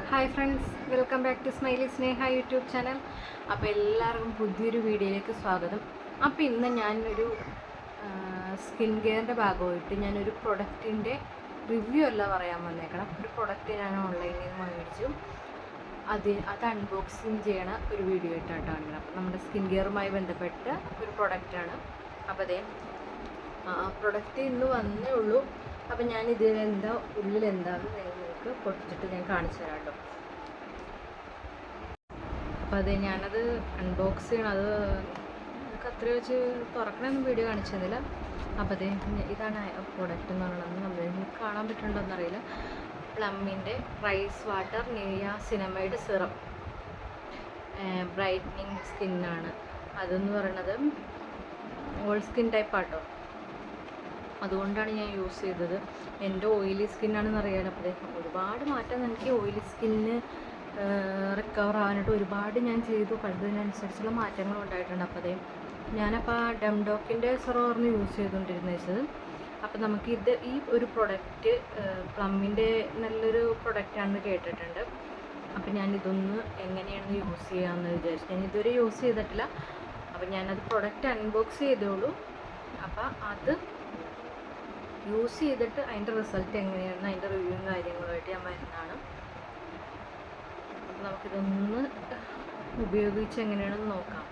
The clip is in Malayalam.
Hi friends, welcome back to smiley Sneha YouTube channel. അപ്പോൾ എല്ലാവർക്കും പുതിയൊരു വീഡിയോയിലേക്ക് സ്വാഗതം. അപ്പോൾ ഇന്ന് ഞാനൊരു സ്കിൻ കെയറിൻ്റെ ഭാഗമായിട്ട് ഞാനൊരു പ്രൊഡക്റ്റിൻ്റെ റിവ്യൂ അല്ല പറയാൻ വന്നേക്കണം. ഒരു പ്രൊഡക്റ്റ് ഞാൻ ഓൺലൈനിൽ നിന്ന് മേടിച്ചു. അത് അൺബോക്സിങ് ചെയ്യണ ഒരു വീഡിയോ ആയിട്ടാണ് കാണിക്കുന്നത്. അപ്പോൾ നമ്മുടെ സ്കിൻ കെയറുമായി ബന്ധപ്പെട്ട ഒരു പ്രൊഡക്റ്റാണ്. അപ്പോൾ അതേ പ്രൊഡക്റ്റ് ഇന്ന് വന്നേ ഉള്ളൂ. അപ്പോൾ ഞാൻ ഇതിൽ ഉള്ളിലെന്താണെന്ന് നിങ്ങൾക്ക് പൊട്ടിച്ചിട്ട് ഞാൻ കാണിച്ചു തരാം കേട്ടോ. അപ്പോൾ അതെ, ഞാനത് അൺബോക്സ് ചെയ്യണം. അത് നിങ്ങൾക്ക് അത്ര വെച്ച് തുറക്കണമെന്നും വീഡിയോ കാണിച്ചു തന്നില്ല. അപ്പോൾ അതെ, ഇതാണ് പ്രൊഡക്റ്റ് എന്ന് പറയുന്നത്. നിങ്ങൾക്ക് കാണാൻ പറ്റുന്നുണ്ടോ എന്നറിയില്ല. പ്ലമ്മിൻ്റെ rice water niacinamide serum brightening സ്കിന്നാണ്. അതെന്ന് പറയണത് ഓൾ സ്കിൻ ടൈപ്പ് ആട്ടോ. അതുകൊണ്ടാണ് ഞാൻ യൂസ് ചെയ്തത്. എൻ്റെ ഓയിലി സ്കിന്നാണെന്ന് അറിയാലോ. അപ്പോൾ ഒരുപാട് മാറ്റം എനിക്ക് ഓയിലി സ്കിന്നിന് റിക്കവർ ആവാനായിട്ട് ഒരുപാട് ഞാൻ ചെയ്തു. കണ്ടതിനനുസരിച്ചുള്ള മാറ്റങ്ങൾ ഉണ്ടായിട്ടുണ്ട്. അപ്പോൾ ഞാനപ്പോൾ ഡംഡോക്കിൻ്റെ സെറോറിന് യൂസ് ചെയ്തുകൊണ്ടിരുന്നത്. അപ്പോൾ നമുക്ക് ഈ ഒരു പ്രൊഡക്റ്റ് പ്ലമ്മിൻ്റെ നല്ലൊരു പ്രൊഡക്റ്റാണെന്ന് കേട്ടിട്ടുണ്ട്. അപ്പോൾ ഞാനിതൊന്ന് എങ്ങനെയാണ് യൂസ് ചെയ്യാമെന്ന് വിചാരിച്ചു. ഞാൻ ഇതുവരെ യൂസ് ചെയ്തിട്ടില്ല. അപ്പോൾ ഞാനത് പ്രൊഡക്റ്റ് അൺബോക്സ് ചെയ്തോളൂ. അപ്പോൾ അത് യൂസ് ചെയ്തിട്ട് അതിൻ്റെ റിസൾട്ട് എങ്ങനെയാണെന്ന് അതിൻ്റെ റിവ്യൂവും കാര്യങ്ങളുമായിട്ട് ഞാൻ വരുന്നതാണ്. അപ്പോൾ നമുക്കിതൊന്ന് ഉപയോഗിച്ച് എങ്ങനെയാണെന്ന് നോക്കാം.